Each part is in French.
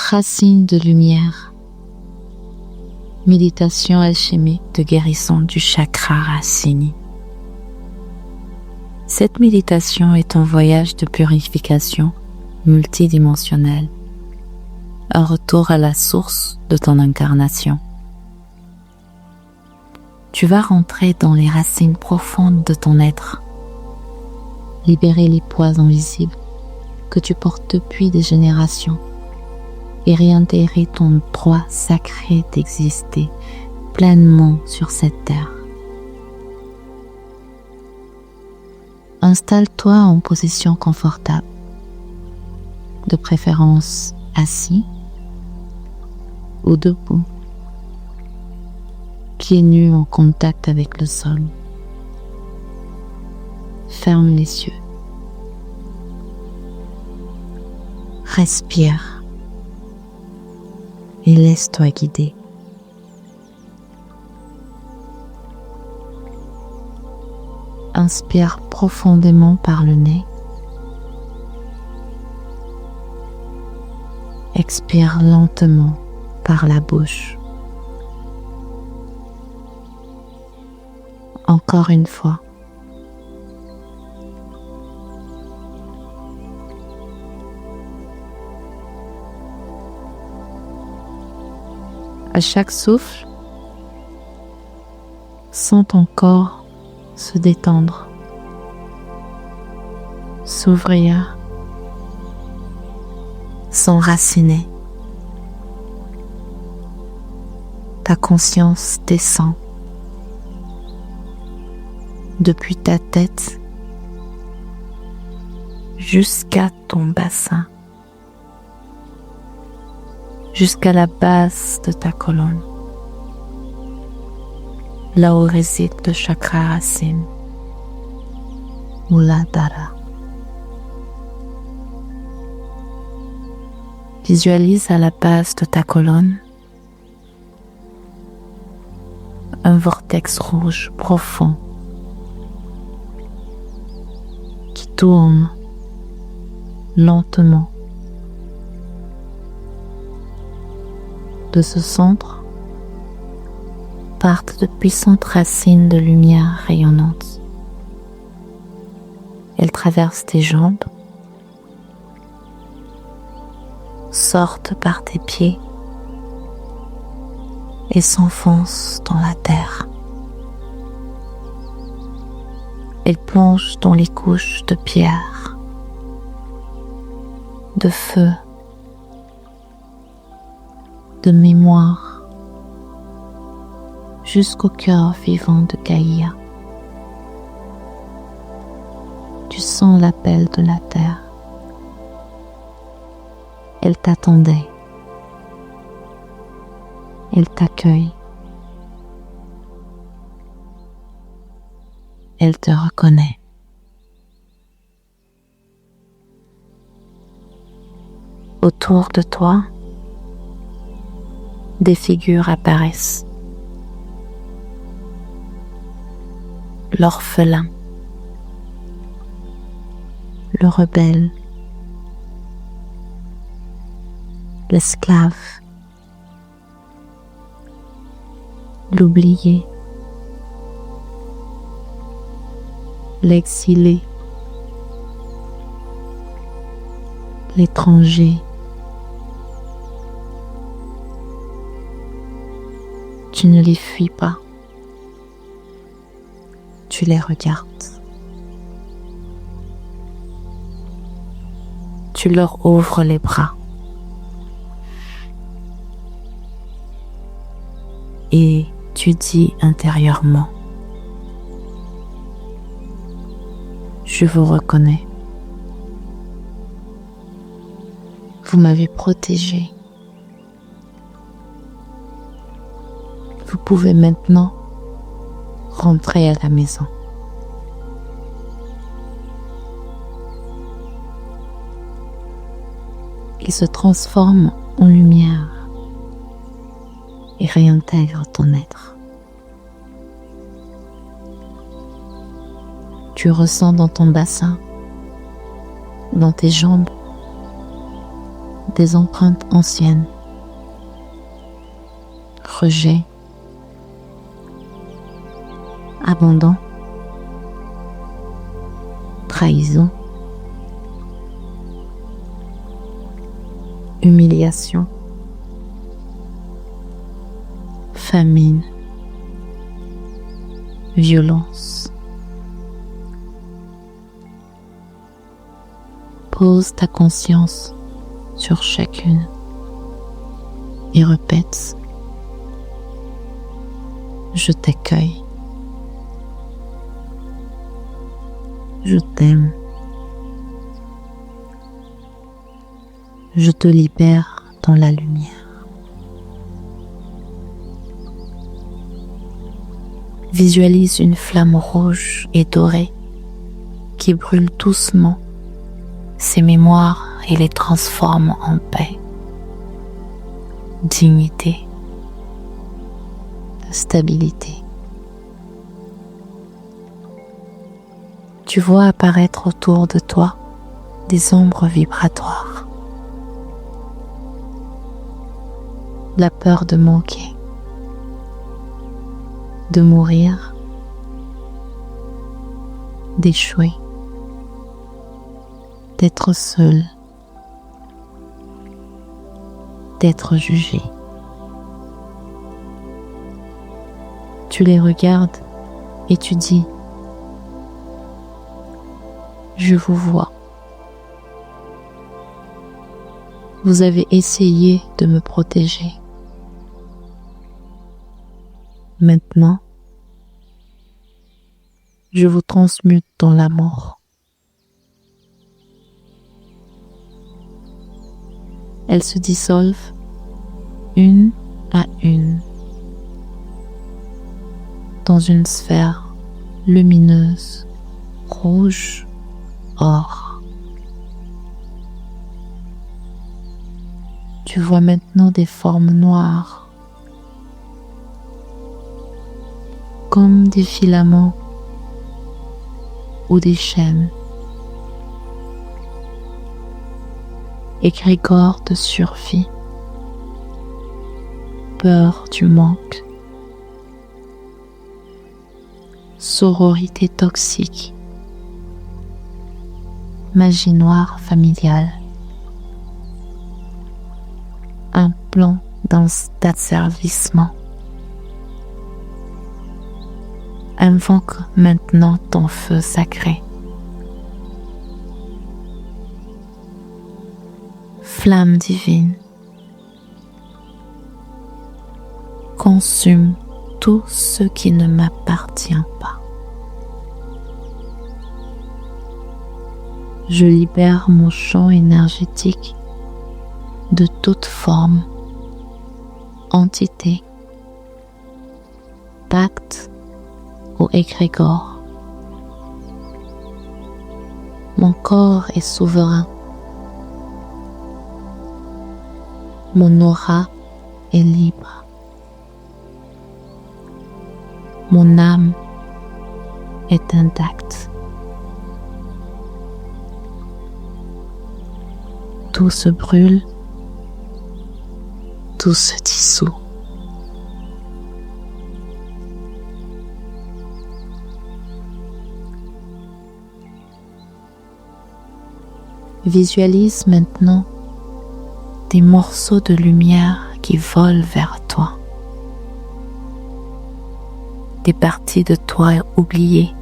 Racine de lumière. Méditation alchimique de guérison du chakra racine. Cette méditation est un voyage de purification multidimensionnel, un retour à la source de ton incarnation. Tu vas rentrer dans les racines profondes de ton être, libérer les poids invisibles que tu portes depuis des générations et réintégrer ton droit sacré d'exister pleinement sur cette terre. Installe-toi en position confortable, de préférence assis ou debout, pieds nus en contact avec le sol. Ferme les yeux. Respire et laisse-toi guider. Inspire profondément par le nez. Expire lentement par la bouche. Encore une fois. À chaque souffle, sens ton corps se détendre, s'ouvrir, s'enraciner. Ta conscience descend depuis ta tête jusqu'à ton bassin, jusqu'à la base de ta colonne, là où réside le chakra racine, Muladhara. Visualise à la base de ta colonne un vortex rouge profond qui tourne lentement. De ce centre partent de puissantes racines de lumière rayonnantes. Elles traversent tes jambes, sortent par tes pieds et s'enfoncent dans la terre. Elles plongent dans les couches de pierre, de feu, de mémoire, jusqu'au cœur vivant de Gaïa. Tu sens l'appel de la terre. Elle t'attendait. Elle t'accueille. Elle te reconnaît. Autour de toi, des figures apparaissent. L'orphelin, le rebelle, l'esclave, l'oublié, l'exilé, l'étranger. Tu ne les fuis pas, tu les regardes. Tu leur ouvres les bras. Et tu dis intérieurement: je vous reconnais. Vous m'avez protégé. Vous pouvez maintenant rentrer à la maison. Il se transforme en lumière et réintègre ton être. Tu ressens dans ton bassin, dans tes jambes, des empreintes anciennes. Rejet, abandon, trahison, humiliation, famine, violence. Pose ta conscience sur chacune et répète: je t'accueille, je t'aime, je te libère dans la lumière. Visualise une flamme rouge et dorée qui brûle doucement ces mémoires et les transforme en paix, dignité, stabilité. Tu vois apparaître autour de toi des ombres vibratoires. La peur de manquer, de mourir, d'échouer, d'être seul, d'être jugé. Tu les regardes et tu dis: je vous vois. Vous avez essayé de me protéger. Maintenant, je vous transmute dans l'amour. Elles se dissolvent une à une dans une sphère lumineuse, rouge, or. Tu vois maintenant des formes noires, comme des filaments ou des chaînes. Égrégore de survie, peur du manque, sororité toxique, magie noire familiale, un plan d'asservissement. Invoque maintenant ton feu sacré. Flamme divine, consume tout ce qui ne m'appartient pas. Je libère mon champ énergétique de toute forme, entité, pacte ou égrégore. Mon corps est souverain. Mon aura est libre. Mon âme est intacte. Tout se brûle, tout se dissout. Visualise maintenant des morceaux de lumière qui volent vers toi. Des parties de toi oubliées,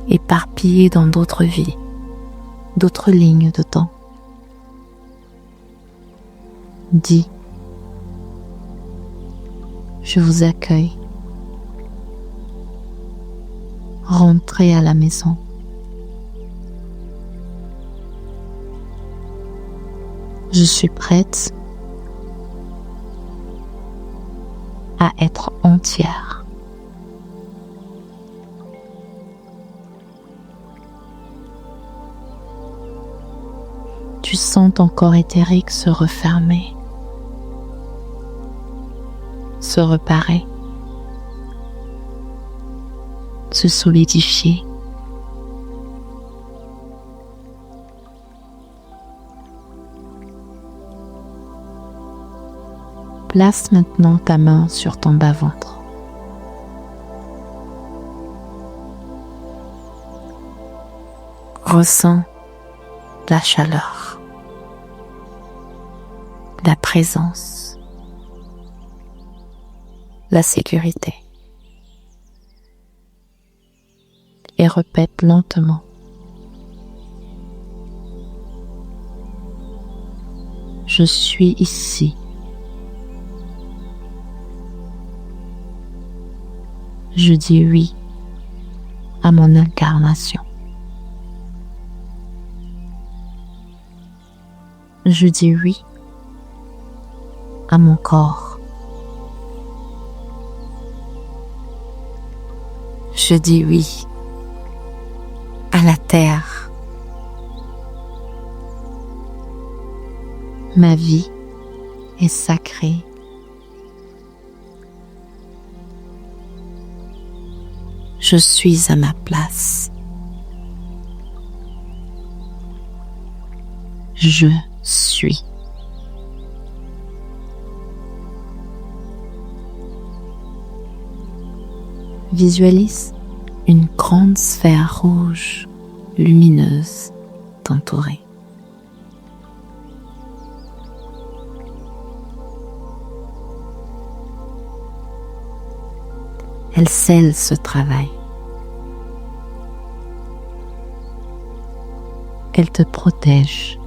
éparpillées dans d'autres vies, d'autres lignes de temps. Dis: je vous accueille. Rentrez à la maison. Je suis prête à être entière. Tu sens ton corps éthérique se refermer, se reparer, se solidifier. Place maintenant ta main sur ton bas-ventre. Ressens la chaleur, la présence, la sécurité. Et répète lentement. Je suis ici. Je dis oui à mon incarnation. Je dis oui à mon corps. Je dis oui à la terre. Ma vie est sacrée. Je suis à ma place. Je suis. Visualise une grande sphère rouge, lumineuse, t'entourer. Elle scelle ce travail. Elle te protège.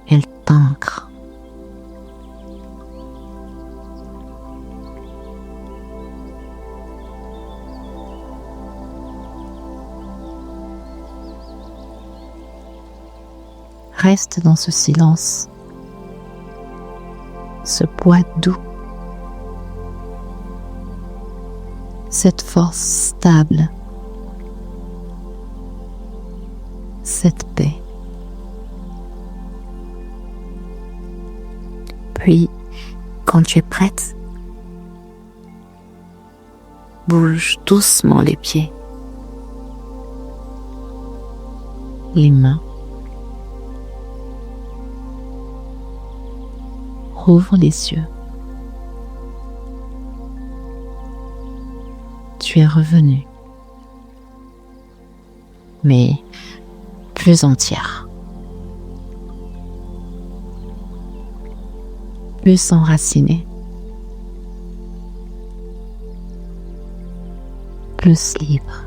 Elle t'ancre. Reste dans ce silence, ce poids doux, cette force stable, cette paix. Puis, quand tu es prête, bouge doucement les pieds, les mains. Ouvre les yeux. Tu es revenu, mais plus entière, plus enracinée, plus libre.